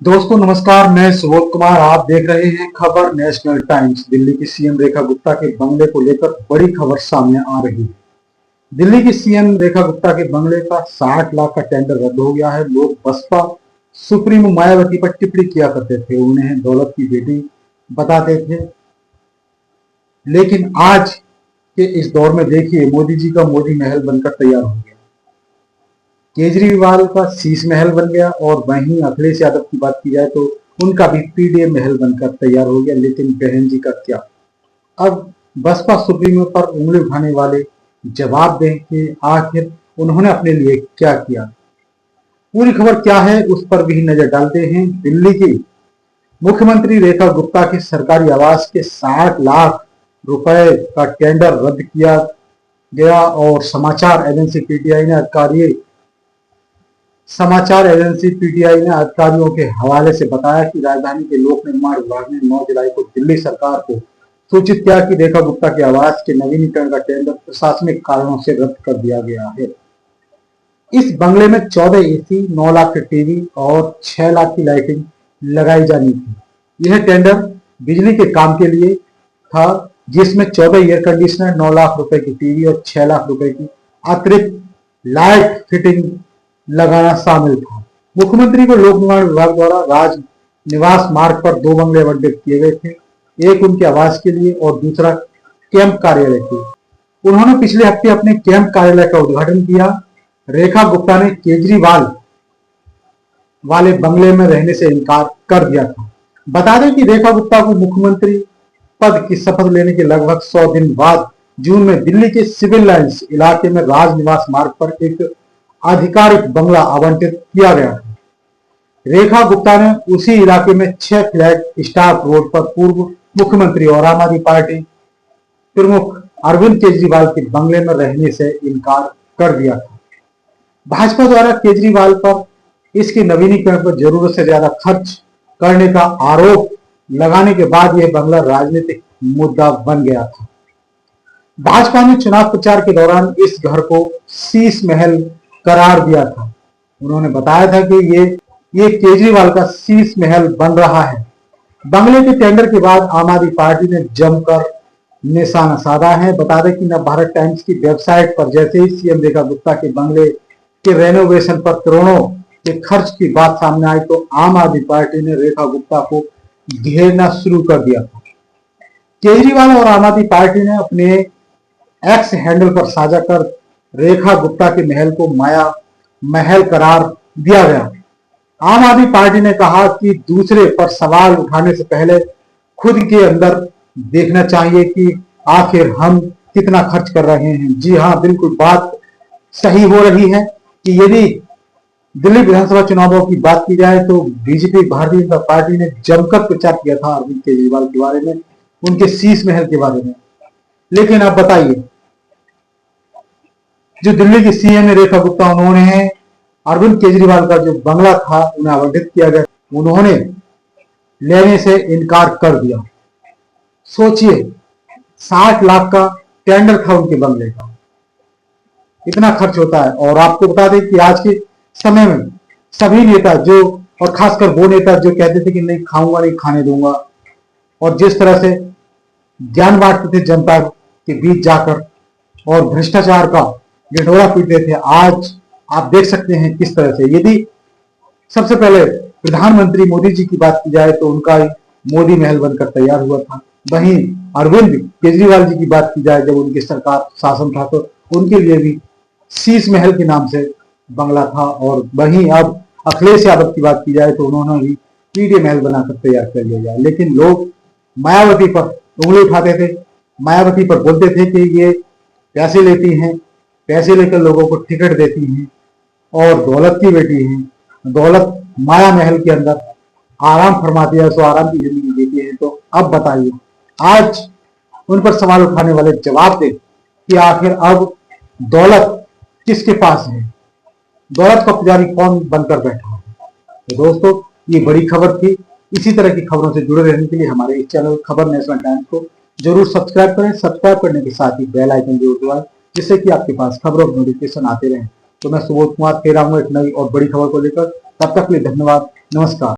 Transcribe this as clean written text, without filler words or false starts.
दोस्तों नमस्कार, मैं सुबोध कुमार। आप देख रहे हैं खबर नेशनल टाइम्स। दिल्ली की सीएम रेखा गुप्ता के बंगले को लेकर बड़ी खबर सामने आ रही है। दिल्ली की सीएम रेखा गुप्ता के बंगले का 60 लाख का टेंडर रद्द हो गया है। लोग बसपा सुप्रीमो मायावती पर टिप्पणी किया करते थे, उन्हें दौलत की बेटी बताते थे। लेकिन आज के इस दौर में देखिए, मोदी जी का मोदी महल बनकर तैयार हो गया, केजरीवाल का शीश महल बन गया, और वहीं अखिलेश यादव की बात की जाए तो उनका भी पीडीए महल बनकर तैयार हो गया। लेकिन बहन जी का क्या? अब बसपा सुप्रीमो पर उंगली उठाने वाले जवाब दें कि आखिर उन्होंने अपने लिए क्या किया। पूरी खबर क्या है उस पर भी नजर डालते हैं। दिल्ली की मुख्यमंत्री रेखा गुप्ता के सरकारी आवास के 60 लाख रुपए का टेंडर रद्द किया गया, और समाचार एजेंसी पीटीआई ने अधिकारियों के हवाले से बताया कि राजधानी के लोक निर्माण विभाग ने 9 जुलाई को दिल्ली सरकार को सूचित किया कि रेखा गुप्ता के आवास के नवीनीकरण का टेंडर प्रशासनिक कारणों से रद्द कर दिया गया है। इस बंगले में 14 एसी, 9 लाख के टीवी और 6 लाख की लाइटिंग लगाई जानी थी। यह टेंडर बिजली के काम के लिए था, जिसमें 14 एयर कंडीशनर, 9 लाख रुपए की टीवी और 6 लाख रुपए की अतिरिक्त लाइट फिटिंग लगाना शामिल था। मुख्यमंत्री को लोक निर्माण विभाग द्वारा राज निवास मार्ग पर 2 बंगले आवंटित किए गए थे, एक उनके आवास के लिए और दूसरा कैंप कार्यालय के। उन्होंने पिछले हफ्ते अपने कैंप कार्यालय का उद्घाटन किया। रेखा गुप्ता ने केजरीवाल वाले बंगले में रहने से इनकार कर दिया था। बता दें कि रेखा गुप्ता को मुख्यमंत्री पद की शपथ लेने के लगभग 100 दिन बाद जून में दिल्ली के सिविल लाइंस इलाके में राज निवास मार्ग पर एक आधिकारिक बंगला आवंटित किया गया था। रेखा गुप्ता ने उसी इलाके में 6 फ्लैट स्टाफ रोड पर पूर्व मुख्यमंत्री और आम आदमी पार्टी प्रमुख अरविंद केजरीवाल के बंगले में रहने से इनकार कर दिया था। भाजपा द्वारा केजरीवाल पर इसके नवीनीकरण पर जरूरत से ज्यादा खर्च करने का आरोप लगाने के बाद यह बंगला राजनीतिक मुद्दा बन गया था। भाजपा ने चुनाव प्रचार के दौरान इस घर को शीश महल करार दिया था। उन्होंने बताया था कि ये केजरीवाल का शीश महल बन रहा है। बंगले के टेंडर के बाद आम आदमी पार्टी ने जमकर निशाना साधा है। बता दें कि नवभारत टाइम्स की वेबसाइट पर जैसे ही सीएम रेखा गुप्ता के बंगले के रेनोवेशन पर करोड़ों के खर्च की बात सामने आई तो आम आदमी पार्टी ने रेखा गुप्ता को घेरना शुरू कर दिया था। केजरीवाल और आम आदमी पार्टी ने अपने एक्स हैंडल पर साझा कर रेखा गुप्ता के महल को माया महल करार दिया गया। आम आदमी पार्टी ने कहा कि दूसरे पर सवाल उठाने से पहले खुद के अंदर देखना चाहिए कि आखिर हम कितना खर्च कर रहे हैं। जी हाँ, बिल्कुल बात सही हो रही है कि यदि दिल्ली विधानसभा चुनावों की बात की जाए तो बीजेपी भारतीय जनता पार्टी ने जमकर प्रचार किया था अरविंद केजरीवाल के बारे में, उनके शीश महल के बारे में। लेकिन अब बताइए, जो दिल्ली की सीएम रेखा गुप्ता, उन्होंने अरविंद केजरीवाल का जो बंगला था उन्हें आवंटित किया गया, उन्होंने लेने से इनकार कर दिया। सोचिए, 60 लाख का टेंडर था उनके बंगले का, इतना खर्च होता है। और आपको बता दें कि आज के समय में सभी नेता जो, और खासकर वो नेता जो कहते थे कि नहीं खाऊंगा, नहीं खाने दूंगा, और जिस तरह से ज्ञान बांटते थे जनता के बीच जाकर और भ्रष्टाचार का ढिंढोरा पीटते थे, आज आप देख सकते हैं किस तरह से। यदि सबसे पहले प्रधानमंत्री मोदी जी की बात की जाए तो उनका मोदी महल बनकर तैयार हुआ था। वहीं अरविंद केजरीवाल जी की बात की जाए, जब उनकी सरकार शासन था तो उनके लिए भी शीश महल के नाम से बंगला था। और वहीं अब अखिलेश यादव की बात की जाए तो उन्होंने भी पीडीए महल बनाकर तैयार कर लिया। लेकिन लोग मायावती पर उंगली उठाते थे, मायावती पर बोलते थे कि ये पैसे लेती हैं, पैसे लेकर लोगों को टिकट देती हैं और दौलत की बेटी है, दौलत माया महल के अंदर आराम फरमाती है, सो आराम की जिंदगी देती है। तो अब बताइए, आज उन पर सवाल उठाने वाले जवाब दे कि आखिर अब दौलत किसके पास है, दौलत का पुजारी कौन बनकर बैठा है। तो दोस्तों, ये बड़ी खबर थी। इसी तरह की खबरों से जुड़े रहने के लिए हमारे इस चैनल खबर नेशनल टाइम्स को जरूर सब्सक्राइब करें। सब्सक्राइब करने के साथ ही बेल आइकन जरूर दबाएं, जिससे कि आपके पास खबरों और नोटिफिकेशन आते रहें। तो मैं सुबोध कुमार फिर आऊंगा एक नई और बड़ी खबर को लेकर। तब तक के लिए धन्यवाद, नमस्कार।